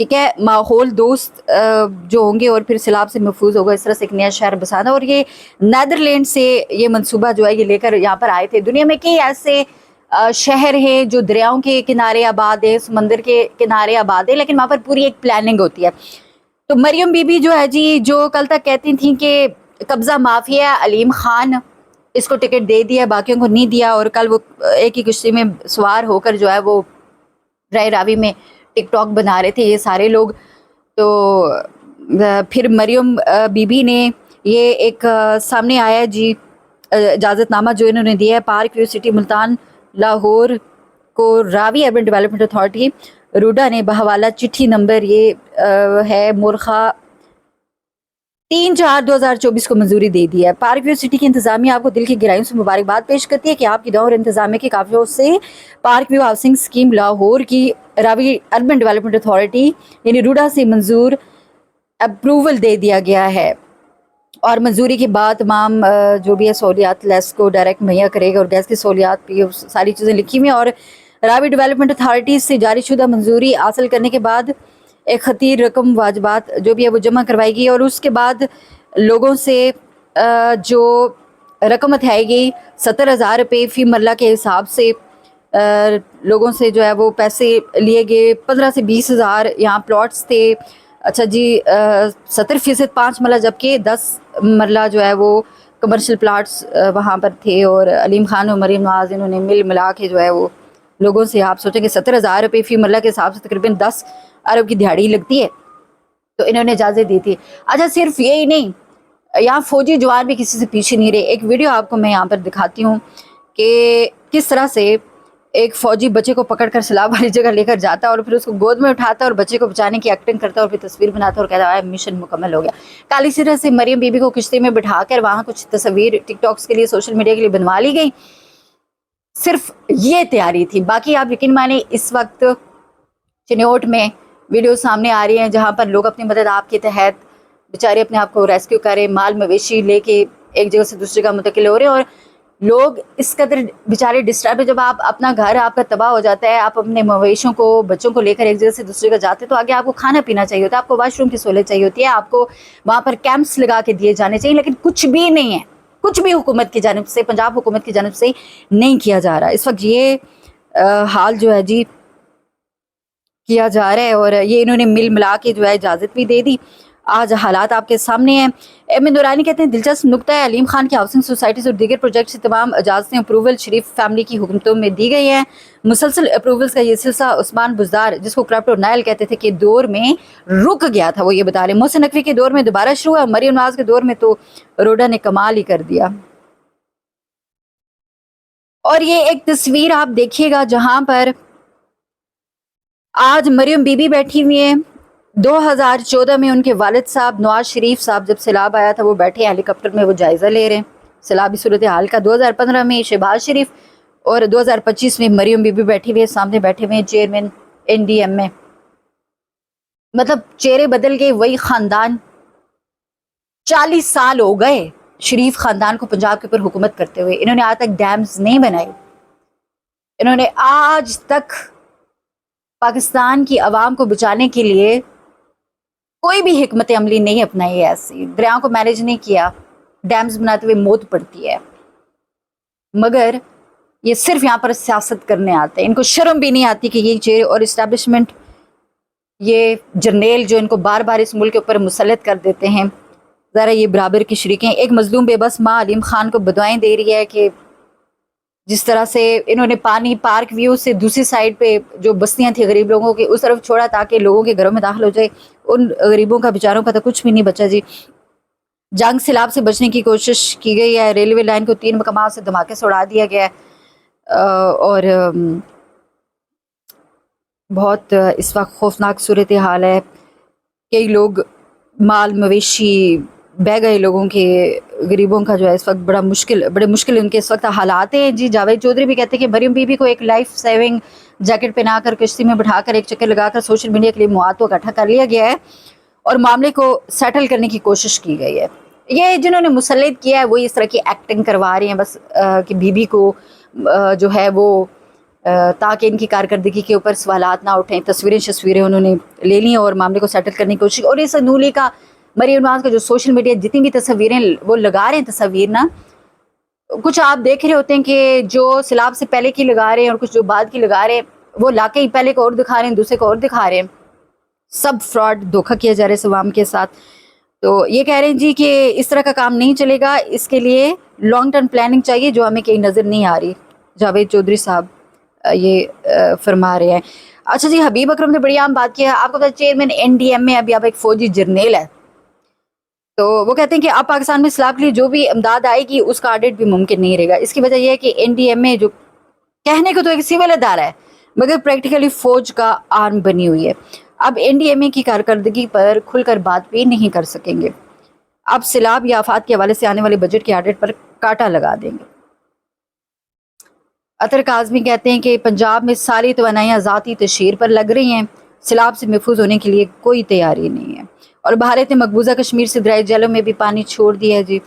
ٹھیک ہے، ماحول دوست جو ہوں گے اور پھر سیلاب سے محفوظ ہوگا، اس طرح سے ایک نیا شہر بسانا. اور یہ نیدرلینڈ سے یہ منصوبہ جو ہے یہ لے کر یہاں پر آئے تھے. دنیا میں کئی ایسے شہر ہیں جو دریاؤں کے کنارے آباد ہے، سمندر کے کنارے آباد ہے، لیکن وہاں پر پوری ایک پلاننگ ہوتی ہے. تو مریم بی بی جو ہے جی، جو کل تک کہتی تھیں کہ قبضہ مافیا علیم خان اس کو ٹکٹ دے دیا، باقیوں کو نہیں دیا، اور کل وہ ایک ہی کشتی میں سوار ہو کر جو ہے وہ رائے راوی میں ٹک ٹاک بنا رہے تھے یہ سارے لوگ. تو پھر مریم بی بی نے یہ ایک سامنے آیا جی اجازت نامہ جو انہوں نے دیا ہے park view city Multan Lahore کو Ravi urban development authority RUDA نے بحوالہ چٹھی نمبر یہ ہے مورخہ 3/4/2024 کو منظوری دے دی ہے. پارک ویو سٹی کی انتظامیہ آپ کو دل کی گہرائیوں سے مبارکباد پیش کرتی ہے کہ آپ کی دور انتظامیہ کے قافلوں سے park view housing scheme Lahore کی راوی اربن ڈیولپمنٹ اتھارٹی یعنی روڈا سے منظور اپروول دے دیا گیا ہے، اور منظوری کے بعد تمام جو بھی ہے سہولیات لیس کو ڈائریکٹ مہیا کرے گا، اور گیس کی سہولیات بھی ساری چیزیں لکھی ہوئی ہیں. اور راوی ڈیولپمنٹ اتھارٹی سے جاری شدہ منظوری حاصل کرنے کے بعد ایک خطیر رقم واجبات جو بھی ہے وہ جمع کروائی گئی، اور اس کے بعد لوگوں سے جو رقم اٹھائی گئی 70,000 روپے فی مرلہ کے حساب سے لوگوں سے جو ہے وہ پیسے لیے گئے. 15 سے 20,000 یہاں پلاٹس تھے. اچھا جی 70% 5 مرلہ، جبکہ 10 مرلہ جو ہے وہ کمرشل پلاٹس وہاں پر تھے. اور علیم خان اور مریم نواز انہوں نے مل ملا کے جو ہے وہ لوگوں سے، آپ سوچیں کہ 70,000 روپے فی مرلہ کے حساب سے تقریباً 10 ارب کی دہاڑی لگتی ہے، تو انہوں نے اجازت دی تھی. اچھا صرف یہی نہیں، یہاں فوجی جوان بھی کسی سے پیچھے نہیں رہے. ایک ویڈیو آپ کو میں یہاں پر دکھاتی ہوں کہ کس طرح سے ایک فوجی بچے کو پکڑ کر سیلاب والی جگہ لے کر جاتا ہے، اور پھر اس کو گود میں اٹھاتا ہے اور بچے کو بچانے کی ایکٹنگ کرتا ہے، اور پھر تصویر بناتا ہے اور کہتا ہے مشن مکمل ہو گیا. کالی طرح سے مریم بی بی کو کشتی میں بٹھا کر وہاں کچھ تصویر ٹک ٹاکس کے لیے، سوشل میڈیا کے لیے بنوا لی گئی. صرف یہ تیاری تھی. باقی آپ یقین مانیں اس وقت چنوٹ میں ویڈیو سامنے آ رہی ہیں جہاں پر لوگ اپنی مدد آپ کے تحت بیچارے اپنے آپ کو ریسکیو کر رہے ہیں، مال مویشی لے کے ایک جگہ سے دوسری جگہ منتقل ہو رہے ہیں. اور لوگ اس قدر بیچارے ڈسٹرب ہے، جب آپ اپنا گھر آپ کا تباہ ہو جاتا ہے، آپ اپنے مویشوں کو بچوں کو لے کر ایک جگہ سے دوسری جگہ جاتے ہیں، تو آگے آپ کو کھانا پینا چاہیے ہوتا ہے، آپ کو واش روم کی سہولت چاہیے ہوتی ہے، آپ کو وہاں پر کیمپس لگا کے دیے جانے چاہیے، لیکن کچھ بھی نہیں ہے، کچھ بھی حکومت کی جانب سے، پنجاب حکومت کی جانب سے نہیں کیا جا رہا. اس وقت یہ حال جو ہے جی کیا جا رہا ہے، اور یہ انہوں نے مل ملا کے جو ہے اجازت بھی دے دی. آج حالات آپ کے سامنے ہیں. احمد نورانی کہتے ہیں دلچسپ نکتہ ہے، علیم خان کی ہاؤسنگ سوسائٹیز اور دیگر پروجیکٹ سے تمام اجازتیں اپروول شریف فیملی کی حکومتوں میں دی گئی ہیں. مسلسل اپروولز کا یہ سلسلہ عثمان بزدار جس کو کرپٹ اور نائل کہتے تھے کہ دور میں رک گیا تھا، وہ یہ بتا رہے ہیں. محسن نقوی کے دور میں دوبارہ شروع ہوا، مریم نواز کے دور میں تو روڈا نے کمال ہی کر دیا. اور یہ ایک تصویر آپ دیکھیے گا جہاں پر آج مریم بی بی بیٹھی ہوئی ہیں. 2014 میں ان کے والد صاحب نواز شریف صاحب جب سیلاب آیا تھا وہ بیٹھے ہیلی کاپٹر میں، وہ جائزہ لے رہے ہیں سیلابی صورتحال کا. 2015 میں شہباز شریف، اور 2025 میں مریم بی بی بیٹھی ہوئی ہے، سامنے بیٹھے ہوئے ہیں چیئرمین NDM میں. مطلب چہرے بدل گئے، وہی خاندان. 40 سال ہو گئے شریف خاندان کو پنجاب کے اوپر حکومت کرتے ہوئے. انہوں نے آج تک ڈیمز نہیں بنائے، انہوں نے آج تک پاکستان کی عوام کو بچانے کے لیے کوئی بھی حکمت عملی نہیں اپنائی ہے. ایسی دریاؤں کو مینیج نہیں کیا، ڈیمز بناتے ہوئے موت پڑتی ہے. مگر یہ صرف یہاں پر سیاست کرنے آتے ہیں، ان کو شرم بھی نہیں آتی کہ یہ چہرے اور اسٹیبلشمنٹ، یہ جرنیل جو ان کو بار بار اس ملک کے اوپر مسلط کر دیتے ہیں، ذرا یہ برابر کی شریک ہیں. ایک مظلوم بے بس ماں علیم خان کو بدوائیں دے رہی ہے کہ جس طرح سے انہوں نے پانی پارک ویو سے دوسری سائڈ پہ جو بستیاں تھیں غریب لوگوں کی اس طرف چھوڑا تاکہ لوگوں کے گھروں میں داخل ہو جائے. ان غریبوں کا بیچاروں کا تو کچھ بھی نہیں بچا جی. جنگ سیلاب سے بچنے کی کوشش کی گئی ہے، ریلوے لائن کو 3 مقامات سے دھماکے سے اڑا دیا گیا ہے، اور بہت اس وقت خوفناک صورتحال ہے. کئی لوگ مال مویشی بہ گئے لوگوں کے، غریبوں کا جو ہے اس وقت بڑے مشکل ان کے اس وقت حالات ہیں جی. جاوید چودھری بھی کہتے ہیں کہ مریم بی بی کو ایک لائف سیونگ جیکٹ پہنا کر کشتی میں بٹھا کر ایک چکر لگا کر سوشل میڈیا کے لیے مواد کو اکٹھا کر لیا گیا ہے اور معاملے کو سیٹل کرنے کی کوشش کی گئی ہے. یہ جنہوں نے مسلط کیا ہے وہ اس طرح کی ایکٹنگ کروا رہے ہیں بس کہ بی بی کو جو ہے وہ تاکہ ان کی کارکردگی کے اوپر سوالات نہ اٹھیں. تصویریں انہوں نے لے لی اور معاملے کو سیٹل کرنے کی کوشش. اور اس نون لیگ کا مریم نواز کا جو سوشل میڈیا جتنی بھی تصویریں وہ لگا رہے ہیں تصاویر نا، کچھ آپ دیکھ رہے ہوتے ہیں کہ جو سیلاب سے پہلے کی لگا رہے ہیں اور کچھ جو بعد کی لگا رہے ہیں، وہ لاکے ہی پہلے کو اور دکھا رہے ہیں، دوسرے کو اور دکھا رہے ہیں. سب فراڈ، دھوکہ کیا جا رہا ہے عوام کے ساتھ. تو یہ کہہ رہے ہیں جی کہ اس طرح کا کام نہیں چلے گا، اس کے لیے لانگ ٹرم پلاننگ چاہیے جو ہمیں کہیں نظر نہیں آ رہی. جاوید چودھری صاحب یہ فرما رہے ہیں. اچھا جی، حبیب اکرم نے بڑی عام بات کی ہے. آپ کو پتا چیئرمین NDM میں ابھی اب ایک فوجی جرنیل ہے، تو وہ کہتے ہیں کہ اب پاکستان میں سیلاب کے لیے جو بھی امداد آئے گی اس کا آڈٹ بھی ممکن نہیں رہے گا. اس کی وجہ یہ ہے کہ NDM میں جو کہنے کو تو ایک سول ادارہ ہے مگر پریکٹیکلی فوج کا آرم بنی ہوئی ہے. اب NDMA کی کارکردگی پر کھل کر بات بھی نہیں کر سکیں گے. اب سیلاب یا آفات کے حوالے سے آنے والے بجٹ کے آڈٹ پر کاٹا لگا دیں گے. اطہر کاظمی کہتے ہیں کہ پنجاب میں ساری توانائیاں ذاتی تشہیر پر لگ رہی ہیں، سیلاب سے محفوظ ہونے کے لیے کوئی تیاری نہیں ہے. اور بھارت نے مقبوضہ کشمیر سے دریا جیلوں میں بھی پانی چھوڑ دیا ہے. جی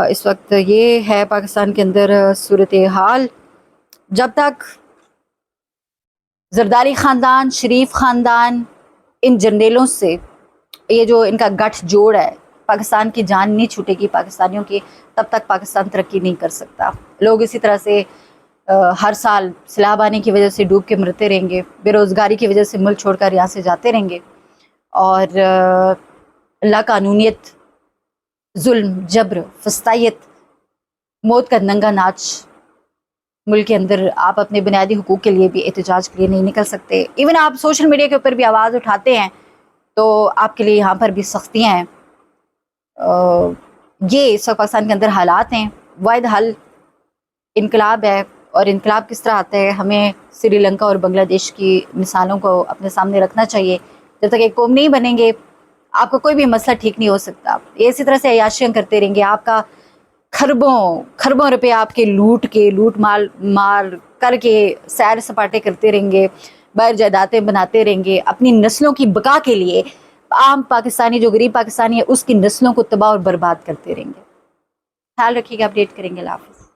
اس وقت یہ ہے پاکستان کے اندر صورتحال. جب تک زرداری خاندان، شریف خاندان، ان جرنیلوں سے یہ جو ان کا گٹھ جوڑ ہے، پاکستان کی جان نہیں چھوٹے گی پاکستانیوں کی، تب تک پاکستان ترقی نہیں کر سکتا. لوگ اسی طرح سے ہر سال سیلاب آنے کی وجہ سے ڈوب کے مرتے رہیں گے، بے روزگاری کی وجہ سے ملک چھوڑ کر یہاں سے جاتے رہیں گے، اور لا قانونیت، ظلم، جبر، فسطائیت، موت کا ننگا ناچ ملک کے اندر. آپ اپنے بنیادی حقوق کے لیے بھی احتجاج کے لیے نہیں نکل سکتے. ایون آپ سوشل میڈیا کے اوپر بھی آواز اٹھاتے ہیں تو آپ کے لیے یہاں پر بھی سختیاں ہیں. یہ اس وقت پاکستان کے اندر حالات ہیں. واحد حل انقلاب ہے، اور انقلاب کس طرح آتا ہے ہمیں سری لنکا اور بنگلہ دیش کی مثالوں کو اپنے سامنے رکھنا چاہیے. جب تک ایک قوم نہیں بنیں گے آپ کا کوئی بھی مسئلہ ٹھیک نہیں ہو سکتا. یہ اسی طرح سے عیاشیاں کرتے رہیں گے، آپ کا خربوں روپے آپ کے لوٹ مال کر کے سیر سپاٹے کرتے رہیں گے، باہر جائیدادیں بناتے رہیں گے اپنی نسلوں کی بقا کے لیے. عام پاکستانی جو غریب پاکستانی ہے اس کی نسلوں کو تباہ اور برباد کرتے رہیں گے. خیال رکھیے گا، اپڈیٹ کریں گے. اللہ حافظ.